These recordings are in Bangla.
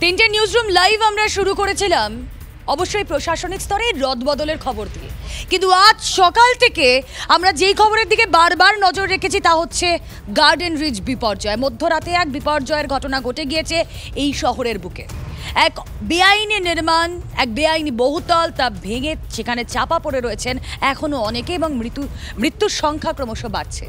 তিনটে নিউজরুম লাইভ আমরা শুরু করেছিলাম অবশ্যই প্রশাসনিক স্তরে রদবদলের খবর দিয়ে, কিন্তু আজ সকাল থেকে আমরা যেই খবরের দিকে বারবার নজর রেখেছি তা হচ্ছে গার্ডেন রিচ বিপর্যয়। মধ্যরাতে এক বিপর্যয়ের ঘটনা ঘটে গিয়েছে এই শহরের বুকে। এক বেআইনি নির্মাণ, এক বেআইনি বহুতল, তা ভেঙে সেখানে চাপা পড়ে রয়েছেন এখনও অনেকে এবং মৃত্যুর সংখ্যা ক্রমশ বাড়ছে।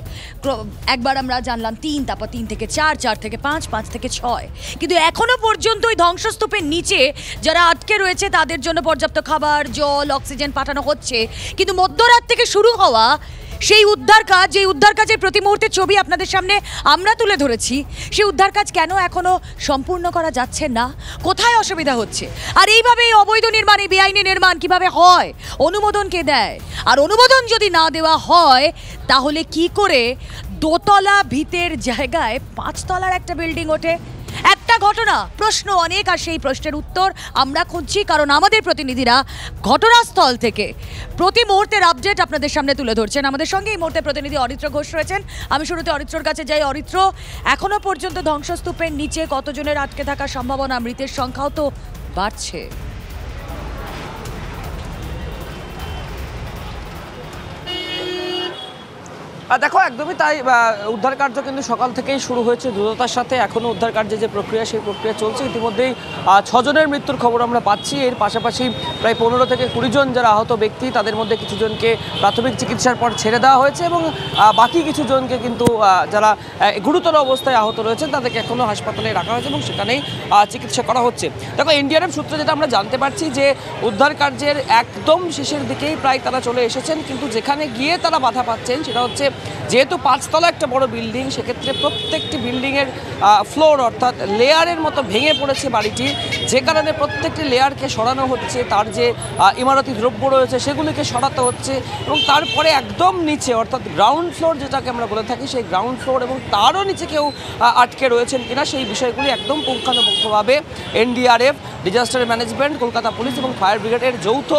একবার আমরা জানলাম 3, তারপর 3 থেকে 4, 4 থেকে 5, 5 থেকে 6, কিন্তু এখনও পর্যন্ত ওই ধ্বংসস্তূপের নিচে যারা আটকে রয়েছে তাদের জন্য পর্যাপ্ত খাবার, জল, অক্সিজেন পাঠানো হচ্ছে। কিন্তু মধ্যরাত থেকে শুরু হওয়া সেই উদ্ধার কাজ, যে উদ্ধার কাজের প্রতি মুহূর্তের ছবি আপনাদের সামনে আমরা তুলে ধরেছি, সেই উদ্ধার কাজ কেন এখনো সম্পূর্ণ করা যাচ্ছে না? কোথায় অসুবিধা হচ্ছে? আর এইভাবে এই অবৈধ নির্মাণ, এই বেআইনি নির্মাণ কিভাবে হয়? অনুমোদন কে দেয়? আর অনুমোদন যদি না দেওয়া হয় তাহলে কি করে দোতলা ভিতের জায়গায় 5 তলার একটা বিল্ডিং ওঠে? একটা ঘটনা, প্রশ্ন অনেক, আর সেই প্রশ্নের উত্তর আমরা খুঁজছি, কারণ আমাদের প্রতিনিধিরা ঘটনাস্থল থেকে প্রতি মুহূর্তের আপডেট আপনাদের সামনে তুলে ধরছেন। আমাদের সঙ্গে এই মুহূর্তে প্রতিনিধি অরিত্র ঘোষ রয়েছেন। আমি শুরুতে অরিত্রর কাছে যাই। অরিত্র, এখনো পর্যন্ত ধ্বংসস্তূপের নিচে কতজনের আটকে থাকার সম্ভাবনা? মৃতের সংখ্যাও তো বাড়ছে। দেখো, একদমই তাই। উদ্ধার কার্য কিন্তু সকাল থেকেই শুরু হয়েছে দ্রুততার সাথে। এখনও উদ্ধার কার্যের যে প্রক্রিয়া, সেই প্রক্রিয়া চলছে। ইতিমধ্যেই 6 জনের মৃত্যুর খবর আমরা পাচ্ছি। এর পাশাপাশি প্রায় 15 থেকে 20 জন যারা আহত ব্যক্তি, তাদের মধ্যে কিছু জনকে প্রাথমিক চিকিৎসার পর ছেড়ে দেওয়া হয়েছে এবং বাকি কিছু জনকে কিন্তু যারা গুরুতর অবস্থায় আহত রয়েছেন তাদেরকে এখনও হাসপাতালে রাখা হয়েছে এবং সেখানেই চিকিৎসা করা হচ্ছে। দেখো, এনডিআরএফ সূত্রে যেটা আমরা জানতে পারছি যে উদ্ধার কার্যের একদম শেষের দিকেই প্রায় তারা চলে এসেছেন, কিন্তু যেখানে গিয়ে তারা বাধা পাচ্ছেন সেটা হচ্ছে, যেহেতু 5 তলা একটা বড় বিল্ডিং, সেক্ষেত্রে প্রত্যেকটি বিল্ডিংয়ের ফ্লোর অর্থাৎ লেয়ারের মতো ভেঙে পড়েছে বাড়িটি, যে কারণে প্রত্যেকটি লেয়ারকে সরানো হচ্ছে, তার যে ইমারতি দ্রব্য রয়েছে সেগুলিকে সরাতে হচ্ছে এবং তারপরে একদম নিচে অর্থাৎ গ্রাউন্ড ফ্লোর যেটাকে আমরা বলে থাকি, সেই গ্রাউন্ড ফ্লোর এবং তারও নিচে কেউ আটকে রয়েছেন কিনা সেই বিষয়গুলি একদম পুঙ্খানুপুঙ্খভাবে NDRF, disaster management, Kolkata police এবং ফায়ার ব্রিগেডের যৌথ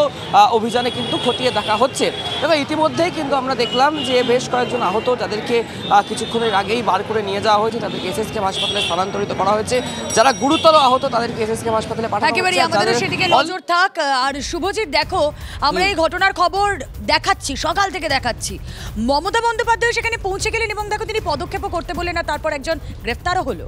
অভিযানে কিন্তু খতিয়ে দেখা হচ্ছে। এবং ইতিমধ্যেই কিন্তু আমরা দেখলাম যে বেশ কয়েকজন আহত, যাদেরকে কিছুক্ষণের আগেই বার করে নিয়ে যাওয়া হয়েছে, তাদেরকে এসএসকে হাসপাতালে স্থানান্তরিত করা হয়েছে। যারা গুরুতর আহত তাদেরকে এসএসকে হাসপাতালে পাঠানো হয়েছে। একেবারে আমাদের সেদিকে নজর থাক। আর শুভজিৎ, দেখো, আমরা এই ঘটনার খবর দেখাচ্ছি, সকাল থেকে দেখাচ্ছি। মমতা বন্দ্যোপাধ্যায় সেখানে পৌঁছে গেলেন এবং দেখো তিনি পদক্ষেপও করতে বললেন, না তারপর একজন গ্রেফতারও হলো।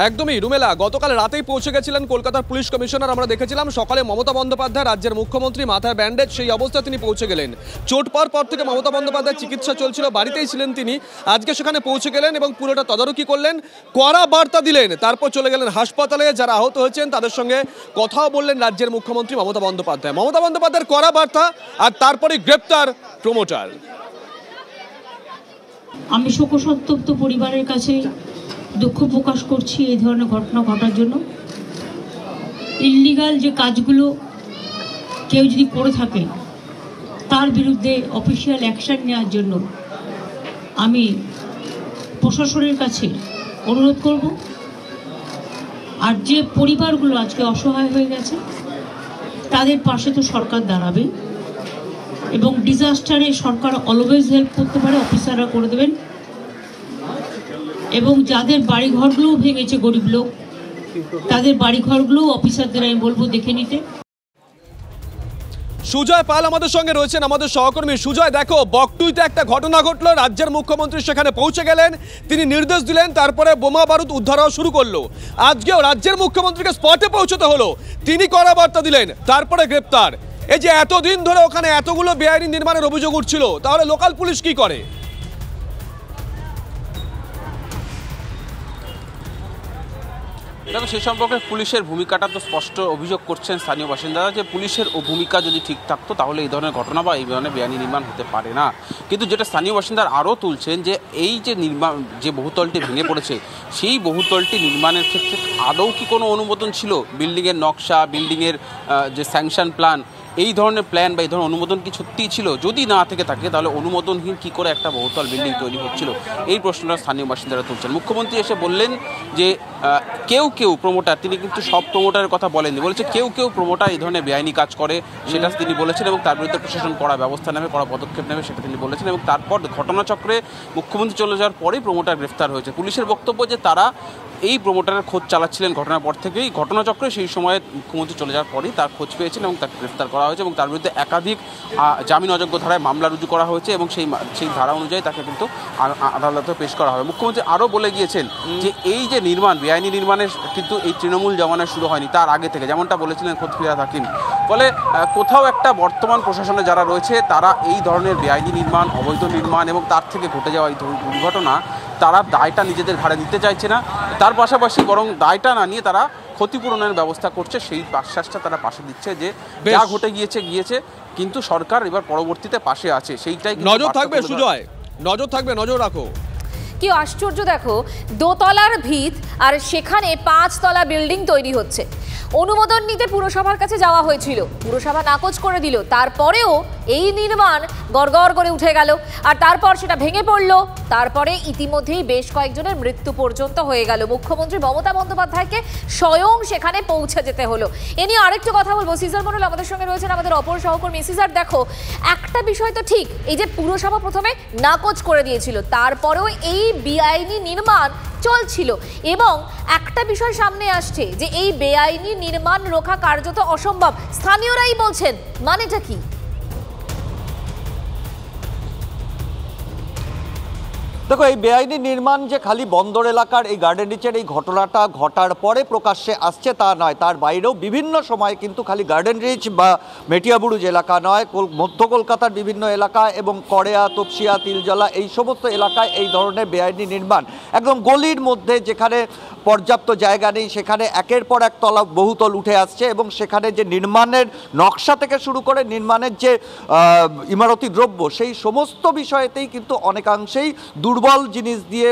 একদমই রুমেলা, গতকাল রাতেই পৌঁছে গেছিলেন কলকাতার পুলিশ কমিশনার। আমরা দেখেছিলাম সকালে মমতা বন্দ্যোপাধ্যায়, রাজ্যের মুখ্যমন্ত্রী, মাথায় ব্যান্ডেজ, সেই অবস্থায় তিনি পৌঁছে গেলেন। চোট পাওয়ার পর থেকে মমতা বন্দ্যোপাধ্যায় চিকিৎসা চলছিল, বাড়িতেই ছিলেন তিনি। আজকে সেখানে পৌঁছে গেলেন এবং পুরোটা তদারকি করলেন, কড়া বার্তা দিলেন, তারপর চলে গেলেন হাসপাতালে। যারা আহত হয়েছেন তাদের সঙ্গে কথাও বললেন রাজ্যের মুখ্যমন্ত্রী মমতা বন্দ্যোপাধ্যায়। মমতা বন্দ্যোপাধ্যায়ের কড়া বার্তা, আর তারপরে গ্রেপ্তার প্রমোটার। আমি শোকসন্তপ্ত পরিবারের কাছে দুঃখ প্রকাশ করছি এই ধরনের ঘটনা ঘটার জন্য। ইল্লিগাল যে কাজগুলো কেউ যদি করে থাকে তার বিরুদ্ধে অফিসিয়াল অ্যাকশন নেওয়ার জন্য আমি প্রশাসনের কাছে অনুরোধ করব। আর যে পরিবারগুলো আজকে অসহায় হয়ে গেছে তাদের পাশে তো সরকার দাঁড়াবে এবং ডিজাস্টারে সরকার অলওয়েজ হেল্প করতে পারে, অফিসাররা করে দেবেন। এবং যাদের বাড়িঘরগুলোও ভেঙেছে, গরিব লোক, তাদের বাড়িঘরগুলোও অফিসারদের আমি বলবো দেখে নিতে। সুজয় পাল আমাদের সঙ্গে রয়েছেন, আমাদের সহকর্মী। সুজয়, দেখো, বকটুইতে একটা ঘটনা ঘটলো, রাজ্যের মুখ্যমন্ত্রী সেখানে পৌঁছে গেলেন, তিনি নির্দেশ দিলেন, তারপরে বোমা বারুদ উদ্ধার হওয়া শুরু করলো। আজকেও রাজ্যের মুখ্যমন্ত্রীকে স্পটে পৌঁছতে হলো, তিনি কড়া বার্তা দিলেন, তারপরে গ্রেপ্তার। এই যে এতদিন ধরে ওখানে এতগুলো বেআইনি নির্মাণের অভিযোগ উঠছিল, তাহলে লোকাল পুলিশ কি করে? দেখো, সে সম্পর্কে পুলিশের ভূমিকাটা তো স্পষ্ট অভিযোগ করছেন স্থানীয় বাসিন্দারা, যে পুলিশের ভূমিকা যদি ঠিক থাকতো তাহলে এই ধরনের ঘটনা বা এই ধরনের বেআইনি নির্মাণ হতে পারে না। কিন্তু যেটা স্থানীয় বাসিন্দারা আরও তুলছেন, যে এই যে নির্মাণ, যে বহুতলটি ভেঙে পড়েছে, সেই বহুতলটি নির্মাণের ক্ষেত্রে আদৌ কি কোনো অনুমোদন ছিল? বিল্ডিংয়ের নকশা, বিল্ডিংয়ের যে স্যাংশন প্ল্যান, এই ধরনের প্ল্যান বা এই ধরনের অনুমোদন কি সত্যিই ছিল? যদি না থেকে থাকে তাহলে অনুমোদনহীন কী করে একটা বহুতল বিল্ডিং তৈরি হচ্ছিল? এই প্রশ্নটা স্থানীয় বাসিন্দারা তুলছেন। মুখ্যমন্ত্রী এসে বললেন যে কেউ কেউ প্রমোটার, তিনি কিন্তু সব প্রমোটারের কথা বলেননি, বলেছে কেউ কেউ প্রমোটার এই ধরনের বেআইনি কাজ করে সেটা তিনি বলেছেন এবং তার বিরুদ্ধে প্রশাসন কড়া ব্যবস্থা নেবে, কড়া পদক্ষেপ নেবে সেটা তিনি বলেছেন। এবং তারপর ঘটনাচক্রে মুখ্যমন্ত্রী চলে যাওয়ার পরেই প্রমোটার গ্রেফতার হয়েছে। পুলিশের বক্তব্য যে তারা এই প্রমোটারের খোঁজ চালাচ্ছিলেন ঘটনার পর থেকেই, ঘটনাচক্রে সেই সময় মুখ্যমন্ত্রী চলে যাওয়ার পরেই তার খোঁজ পেয়েছেন এবং তাকে গ্রেফতার করা হয়েছে এবং তার বিরুদ্ধে একাধিক জামিন অযোগ্য ধারায় মামলা রুজু করা হয়েছে এবং সেই ধারা অনুযায়ী তাকে কিন্তু আদালতে পেশ করা হবে। মুখ্যমন্ত্রী আরও বলে গিয়েছেন যে এই যে নির্মাণ, বেআইনি নির্মাণের কিন্তু এই তৃণমূল জমানায় শুরু হয়নি, তার আগে থেকে, যেমনটা বলেছিলেন খোদ ফিরহাদ হাকিম। ফলে কোথাও একটা বর্তমান প্রশাসনে যারা রয়েছে তারা এই ধরনের বেআইনি নির্মাণ, অবৈধ নির্মাণ এবং তার থেকে ঘটে যাওয়া এই দুর্ঘটনা, তারা দায়টা নিজেদের ঘাড়ে নিতে চাইছে না, তার পাশাপাশি বরং দায়টা না নিয়ে তারা ক্ষতিপূরণের ব্যবস্থা করছে। সেই আশ্বাসটা তারা পাশে দিচ্ছে যে যা ঘটে গিয়েছে, কিন্তু সরকার এবার পরবর্তীতে পাশে আছে, সেইটাই নজর থাকবে। সুজয়, নজর থাকবে, নজর রাখো। কি আশ্চর্য দেখো, দোতলার ভিত আর সেখানে 5 তলা বিল্ডিং তৈরি হচ্ছে। অনুমোদন নিতে পুরসভার কাছে যাওয়া হয়েছিল, পুরসভা নাকচ করে দিল, তারপরেও এই নির্মাণ গড়গড় করে উঠে গেল আর তারপর সেটা ভেঙে পড়ল। তারপরে ইতিমধ্যেই বেশ কয়েকজনের মৃত্যু পর্যন্ত হয়ে গেল। মুখ্যমন্ত্রী মমতা বন্দ্যোপাধ্যায়কে স্বয়ং সেখানে পৌঁছে যেতে হলো। এ নিয়ে আরেকটু কথা বলবো। সিজার মন্ডল আমাদের সঙ্গে রয়েছেন, আমাদের অপর সহকর্মী। সিজার, দেখো, একটা বিষয় তো ঠিক, এই যে পুরসভা প্রথমে নাকচ করে দিয়েছিল, তারপরেও এই বেআইনি নির্মাণ চলছিল এবং একটা বিষয় সামনে আসছে যে এই বেআইনি নির্মাণ রোখা কার্যত অসম্ভব, স্থানীয়রাই বলছেন। মানেটা কি? দেখো, এই বেআইনি নির্মাণ যে খালি বন্দর এলাকার এই গার্ডেন রিচের এই ঘটনাটা ঘটার পরে প্রকাশ্যে আসছে তা নয়, তার বাইরেও বিভিন্ন সময় কিন্তু খালি গার্ডেন রিচ বা মেটিয়াবুরুজ এলাকা নয়, মধ্য কলকাতার বিভিন্ন এলাকা এবং কড়েয়া, তপসিয়া, তিলজলা এই সমস্ত এলাকায় এই ধরনের বেআইনি নির্মাণ একদম গলির মধ্যে, যেখানে পর্যাপ্ত জায়গা নেই সেখানে একের পর এক তলা বহুতল উঠে আসছে এবং সেখানে যে নির্মাণের নকশা থেকে শুরু করে নির্মাণের যে ইমারতি দ্রব্য, সেই সমস্ত বিষয়েতেই কিন্তু অনেকাংশেই দুর্বল জিনিস দিয়ে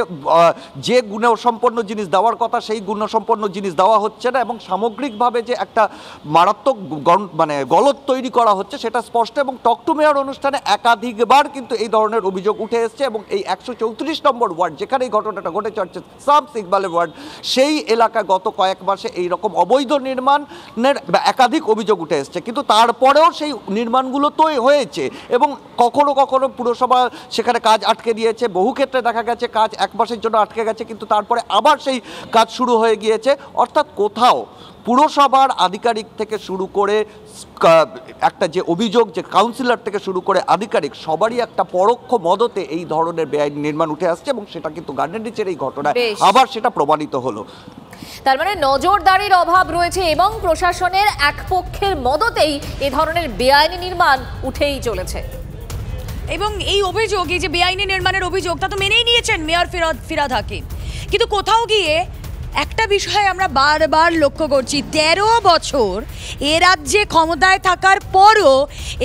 যে গুণসম্পন্ন জিনিস দেওয়ার কথা সেই গুণসম্পন্ন জিনিস দেওয়া হচ্ছে না এবং সামগ্রিকভাবে যে একটা মারাত্মক গলদ তৈরি করা হচ্ছে সেটা স্পষ্ট। এবং টক টু মেয়র অনুষ্ঠানে একাধিকবার কিন্তু এই ধরনের অভিযোগ উঠে এসছে এবং এই 134 নম্বর ওয়ার্ড, যেখানে এই ঘটনাটা ঘটেছে, হচ্ছে শামস ইকবালের ওয়ার্ড, সেই এলাকায় গত কয়েক মাসে এইরকম অবৈধ নির্মাণের একাধিক অভিযোগ উঠে এসছে। কিন্তু তারপরেও সেই নির্মাণগুলো তো হয়েছে এবং কখনো কখনো পুরসভা সেখানে কাজ আটকে দিয়েছে, বহু ক্ষেত্রে দেখা গেছে কাজ 1 মাসের জন্য আটকে গেছে, কিন্তু তারপরে আবার সেই কাজ শুরু হয়ে গিয়েছে। অর্থাৎ কোথাও পুরসভার আধিকারিক থেকে শুরু করে একটা যে অভিযোগ, যে কাউন্সিলর থেকে শুরু করে আধিকারিক, সবারই একটা পরোক্ষ মদতে এই ধরনের বেআইনি নির্মাণ উঠে আসছে এবং সেটা কিন্তু গার্ডেন রিচের এই ঘটনায় আবার সেটা প্রমাণিত হলো। তার মানে নজরদারির অভাব রয়েছে এবং প্রশাসনের এক পক্ষের মদতেই এ ধরনের বেআইনি নির্মাণ উঠেই চলেছে। এবং এই অভিযোগ, এই যে বেআইনি নির্মাণের অভিযোগ, তা তো মেনেই নিয়েছেন মেয়র ফিরহাদ হাকিম। কিন্তু কোথাও গিয়ে একটা বিষয় আমরা বারবার লক্ষ্য করছি, 13 বছর এ রাজ্যে ক্ষমতায় থাকার পরও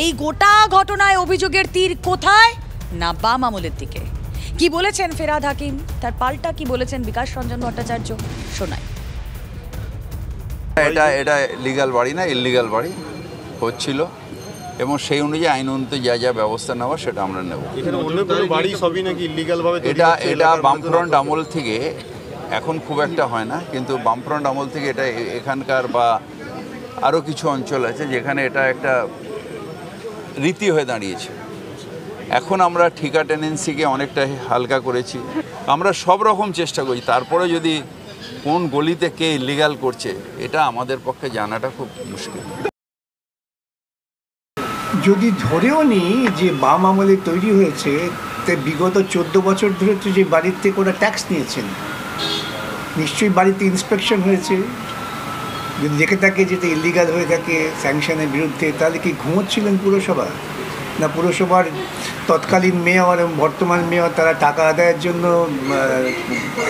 এই গোটা ঘটনায় অভিযোগের তীর কোথায়? না বাম আমলের দিকে। কি বলেছেন ফিরহাদ হাকিম, তার পাল্টা কি বলেছেন বিকাশ রঞ্জন ভট্টাচার্য, শোনায়। এটা লিগ্যাল বাড়ি না, ইললিগাল বাড়ি হচ্ছিল এবং সেই অনুযায়ী আইন অনুযায়ী যা যা ব্যবস্থা নেওয়া সেটা আমরা নেব। এটা বামফ্রন্ট আমল থেকে, এখন খুব একটা হয় না, কিন্তু বামফ্রন্ট আমল থেকে এটা এখানকার বা আরও কিছু অঞ্চল আছে যেখানে এটা একটা রীতি হয়ে দাঁড়িয়েছে। এখন আমরা ঠিকা টেনেন্সিকে অনেকটা হালকা করেছি, আমরা সব রকম চেষ্টা করি, তারপরে যদি কোন গলিতে কে ইলিগাল করছে এটা আমাদের পক্ষে জানাটা খুব মুশকিল। যদি ধরেও নিই যে বাম আমলে তৈরি হয়েছে, তো বিগত 14 বছর ধরে তো যে বাড়ির থেকে ওরা ট্যাক্স নিয়েছেন, নিশ্চয়ই বাড়িতে ইন্সপেকশন হয়েছে। যদি দেখে থাকে যেটা ইলিগাল হয়ে থাকে স্যাংশনের বিরুদ্ধে, তাহলে কি ঘুমোচ্ছিলেন পুরসভা? না পুরসভার তৎকালীন মেয়র এবং বর্তমান মেয়র তারা টাকা আদায়ের জন্য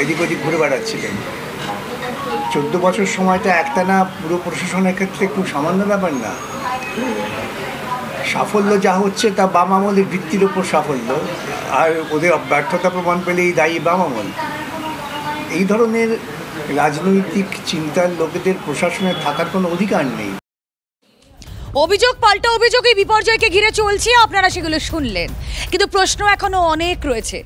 এদিক ওদিক ঘুরে বেড়াচ্ছিলেন? 14 বছর সময়টা একটানা পুরো প্রশাসনের ক্ষেত্রে খুব সামান্য ব্যাপার না। সাফল্য যা হচ্ছে তা বাম আমলের ভিত্তির ওপর সাফল্য, আর ওদের ব্যর্থতা প্রমাণ পেলেই দায়ী বাম আমল। এই ধরনের রাজনৈতিক চিন্তার লোকেদের প্রশাসনে থাকার কোনো অধিকার নেই। অভিযোগ পাল্টা অভিযোগ এই বিপর্যয়কে ঘিরে চলছে, আপনারা সেগুলো শুনলেন, কিন্তু প্রশ্ন এখনো অনেক রয়েছে।